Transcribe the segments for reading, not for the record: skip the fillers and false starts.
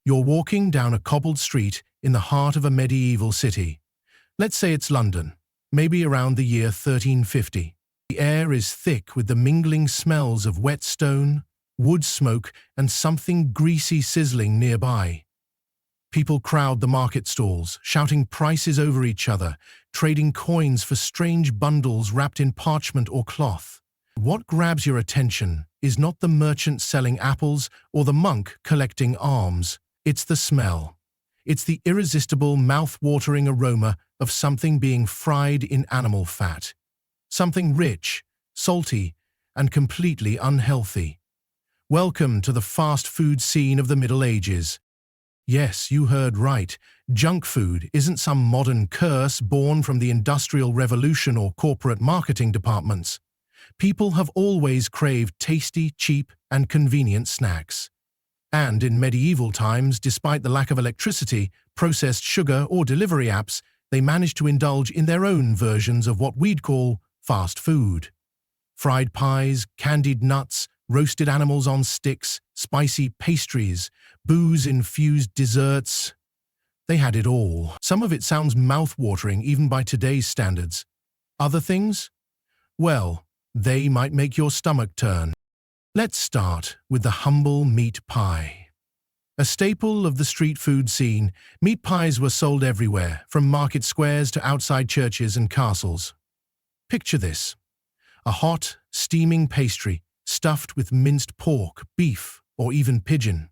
You're walking down a cobbled street in the heart of a medieval city. Let's say it's London, maybe around the year 1350. The air is thick with the mingling smells of wet stone, wood smoke, and something greasy sizzling nearby. People crowd the market stalls, shouting prices over each other, trading coins for strange bundles wrapped in parchment or cloth. What grabs your attention is not the merchant selling apples or the monk collecting alms. It's the smell. It's the irresistible, mouth-watering aroma of something being fried in animal fat. Something rich, salty, and completely unhealthy. Welcome to the fast food scene of the Middle Ages. Yes, you heard right. Junk food isn't some modern curse born from the Industrial Revolution or corporate marketing departments. People have always craved tasty, cheap, and convenient snacks. And in medieval times, despite the lack of electricity, processed sugar, or delivery apps, they managed to indulge in their own versions of what we'd call fast food. Fried pies, candied nuts, roasted animals on sticks, spicy pastries, booze-infused desserts. They had it all. Some of it sounds mouth-watering even by today's standards. Other things? Well, they might make your stomach turn. Let's start with the humble meat pie. A staple of the street food scene, meat pies were sold everywhere, from market squares to outside churches and castles. Picture this: a hot, steaming pastry stuffed with minced pork, beef, or even pigeon.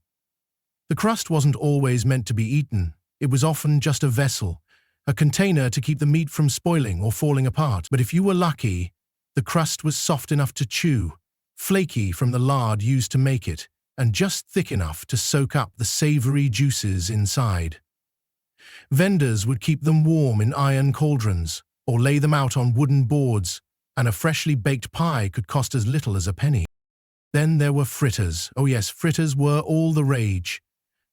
The crust wasn't always meant to be eaten. It was often just a vessel, a container to keep the meat from spoiling or falling apart. But if you were lucky, the crust was soft enough to chew, flaky from the lard used to make it, and just thick enough to soak up the savory juices inside. Vendors would keep them warm in iron cauldrons, or lay them out on wooden boards, and a freshly baked pie could cost as little as a penny. Then there were fritters. Oh yes, fritters were all the rage.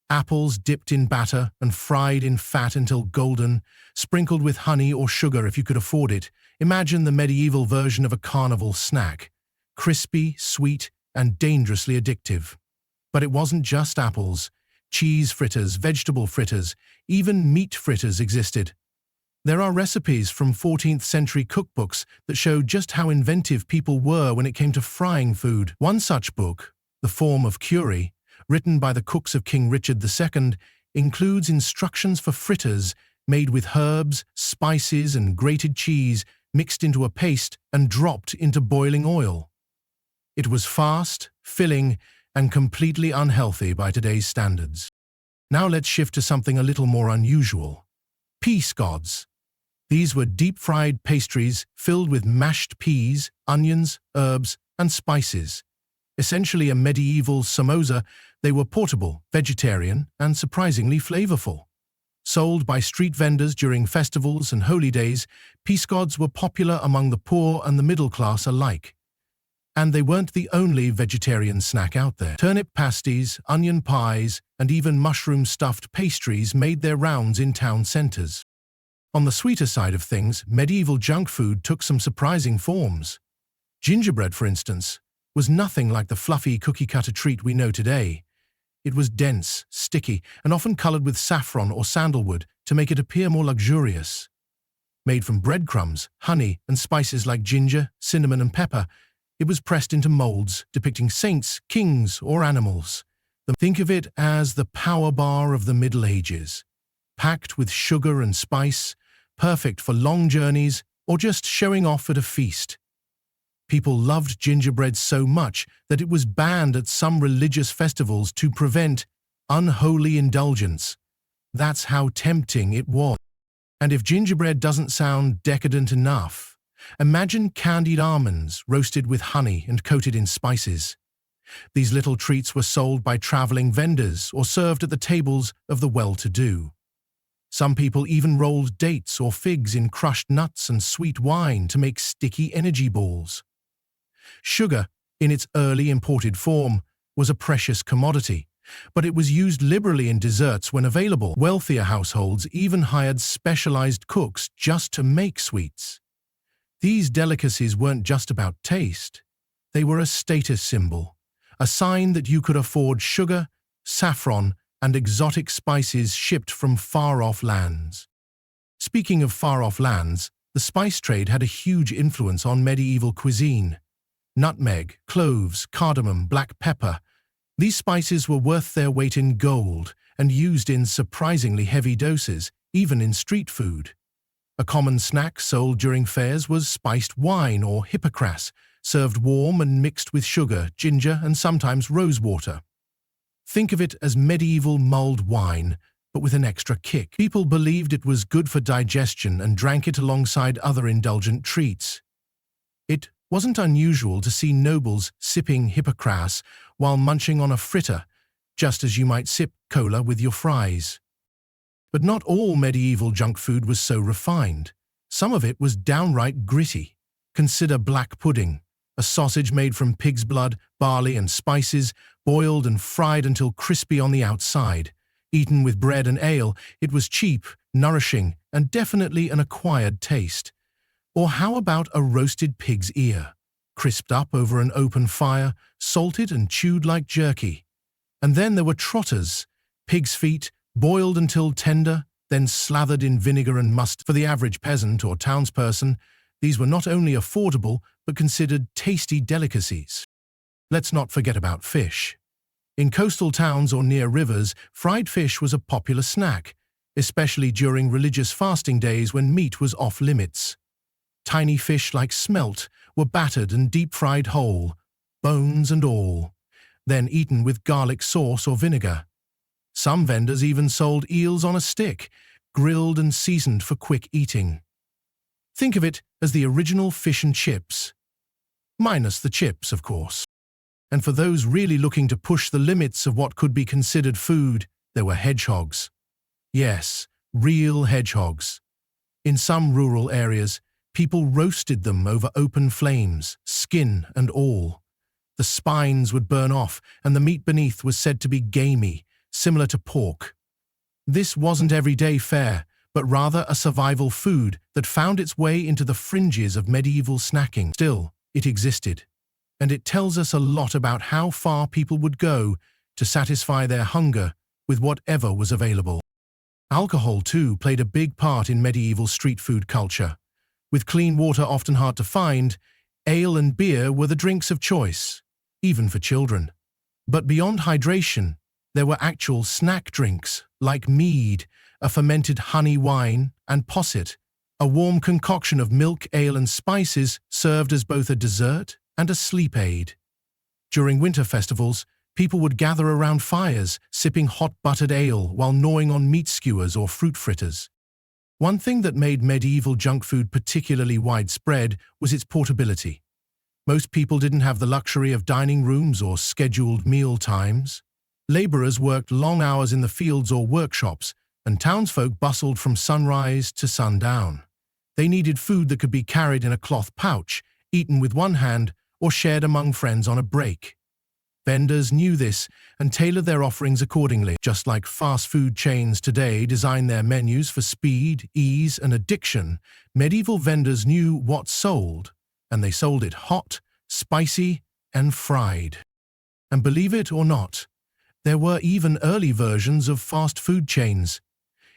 Apples dipped in batter and fried in fat until golden, sprinkled with honey or sugar if you could afford it. Imagine the medieval version of a carnival snack. Crispy, sweet, and dangerously addictive. But it wasn't just apples. Cheese fritters, vegetable fritters, even meat fritters existed. There are recipes from 14th century cookbooks that show just how inventive people were when it came to frying food. One such book, The Form of Cury, written by the cooks of King Richard II, includes instructions for fritters made with herbs, spices, and grated cheese mixed into a paste and dropped into boiling oil. It was fast, filling, and completely unhealthy by today's standards. Now let's shift to something a little more unusual. Peascods. These were deep-fried pastries filled with mashed peas, onions, herbs, and spices. Essentially a medieval samosa, they were portable, vegetarian, and surprisingly flavorful. Sold by street vendors during festivals and holy days, peascods were popular among the poor and the middle class alike. And they weren't the only vegetarian snack out there. Turnip pasties, onion pies, and even mushroom-stuffed pastries made their rounds in town centers. On the sweeter side of things, medieval junk food took some surprising forms. Gingerbread, for instance, was nothing like the fluffy cookie-cutter treat we know today. It was dense, sticky, and often colored with saffron or sandalwood to make it appear more luxurious. Made from breadcrumbs, honey, and spices like ginger, cinnamon, and pepper, it was pressed into molds depicting saints, kings, or animals. Think of it as the power bar of the Middle Ages, packed with sugar and spice, perfect for long journeys or just showing off at a feast. People loved gingerbread so much that it was banned at some religious festivals to prevent unholy indulgence. That's how tempting it was. And if gingerbread doesn't sound decadent enough, imagine candied almonds roasted with honey and coated in spices. These little treats were sold by traveling vendors or served at the tables of the well-to-do. Some people even rolled dates or figs in crushed nuts and sweet wine to make sticky energy balls. Sugar, in its early imported form, was a precious commodity, but it was used liberally in desserts when available. Wealthier households even hired specialized cooks just to make sweets. These delicacies weren't just about taste. They were a status symbol, a sign that you could afford sugar, saffron, and exotic spices shipped from far-off lands. Speaking of far-off lands, the spice trade had a huge influence on medieval cuisine. Nutmeg, cloves, cardamom, black pepper. These spices were worth their weight in gold and used in surprisingly heavy doses, even in street food. A common snack sold during fairs was spiced wine or hippocras, served warm and mixed with sugar, ginger, and sometimes rosewater. Think of it as medieval mulled wine, but with an extra kick. People believed it was good for digestion and drank it alongside other indulgent treats. It wasn't unusual to see nobles sipping hippocras while munching on a fritter, just as you might sip cola with your fries. But not all medieval junk food was so refined. Some of it was downright gritty. Consider black pudding, a sausage made from pig's blood, barley, and spices, boiled and fried until crispy on the outside. Eaten with bread and ale, it was cheap, nourishing, and definitely an acquired taste. Or how about a roasted pig's ear, crisped up over an open fire, salted and chewed like jerky? And then there were trotters, pig's feet, boiled until tender, then slathered in vinegar and mustard. For the average peasant or townsperson, these were not only affordable, but considered tasty delicacies. Let's not forget about fish. In coastal towns or near rivers, fried fish was a popular snack, especially during religious fasting days when meat was off limits. Tiny fish like smelt were battered and deep-fried whole, bones and all, then eaten with garlic sauce or vinegar. Some vendors even sold eels on a stick, grilled and seasoned for quick eating. Think of it as the original fish and chips. Minus the chips, of course. And for those really looking to push the limits of what could be considered food, there were hedgehogs. Yes, real hedgehogs. In some rural areas, people roasted them over open flames, skin and all. The spines would burn off, and the meat beneath was said to be gamey, similar to pork. This wasn't everyday fare, but rather a survival food that found its way into the fringes of medieval snacking. Still, it existed, and it tells us a lot about how far people would go to satisfy their hunger with whatever was available. Alcohol, too, played a big part in medieval street food culture. With clean water often hard to find, ale and beer were the drinks of choice, even for children. But beyond hydration, there were actual snack drinks, like mead, a fermented honey wine, and posset, a warm concoction of milk, ale, and spices served as both a dessert and a sleep aid. During winter festivals, people would gather around fires, sipping hot buttered ale while gnawing on meat skewers or fruit fritters. One thing that made medieval junk food particularly widespread was its portability. Most people didn't have the luxury of dining rooms or scheduled meal times. Laborers worked long hours in the fields or workshops, and townsfolk bustled from sunrise to sundown. They needed food that could be carried in a cloth pouch, eaten with one hand, or shared among friends on a break. Vendors knew this and tailored their offerings accordingly. Just like fast food chains today design their menus for speed, ease, and addiction, medieval vendors knew what sold, and they sold it hot, spicy, and fried. And believe it or not, there were even early versions of fast food chains.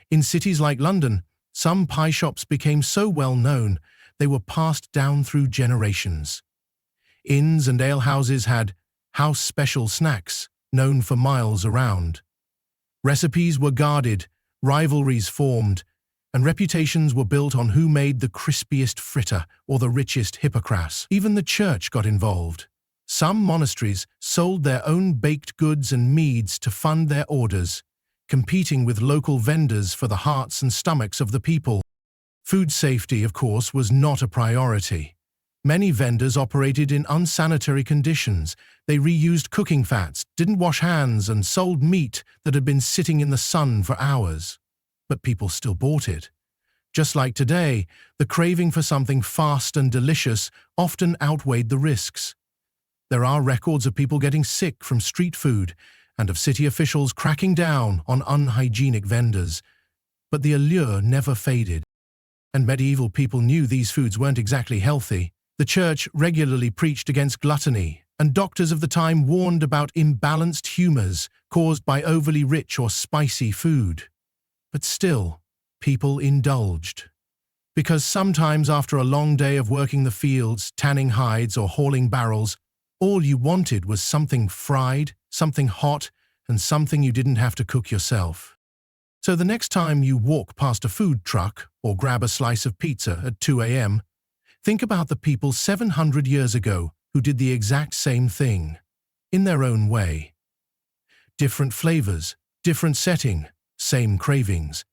In cities like London, some pie shops became so well known they were passed down through generations. Inns and alehouses had house special snacks known for miles around. Recipes were guarded, rivalries formed, and reputations were built on who made the crispiest fritter or the richest hippocras. Even the church got involved. Some monasteries sold their own baked goods and meads to fund their orders, competing with local vendors for the hearts and stomachs of the people. Food safety, of course, was not a priority. Many vendors operated in unsanitary conditions. They reused cooking fats, didn't wash hands, and sold meat that had been sitting in the sun for hours. But people still bought it. Just like today, the craving for something fast and delicious often outweighed the risks. There are records of people getting sick from street food and of city officials cracking down on unhygienic vendors. But the allure never faded. And medieval people knew these foods weren't exactly healthy. The church regularly preached against gluttony, and doctors of the time warned about imbalanced humors, caused by overly rich or spicy food. But still, people indulged. Because sometimes after a long day of working the fields, tanning hides, or hauling barrels, all you wanted was something fried, something hot, and something you didn't have to cook yourself. So the next time you walk past a food truck or grab a slice of pizza at 2 a.m., think about the people 700 years ago who did the exact same thing, in their own way. Different flavors, different setting, same cravings.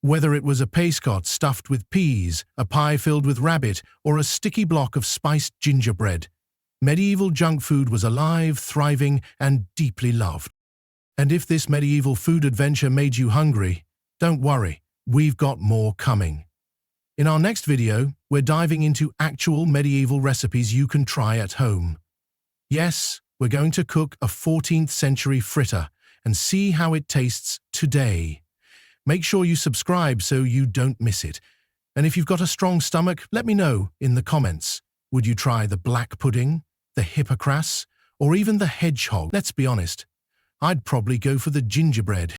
Whether it was a paiscotte stuffed with peas, a pie filled with rabbit, or a sticky block of spiced gingerbread, medieval junk food was alive, thriving, and deeply loved. And if this medieval food adventure made you hungry, don't worry, we've got more coming. In our next video, we're diving into actual medieval recipes you can try at home. Yes, we're going to cook a 14th century fritter and see how it tastes today. Make sure you subscribe so you don't miss it. And if you've got a strong stomach, let me know in the comments. Would you try the black pudding, the hippocras, or even the hedgehog? Let's be honest, I'd probably go for the gingerbread.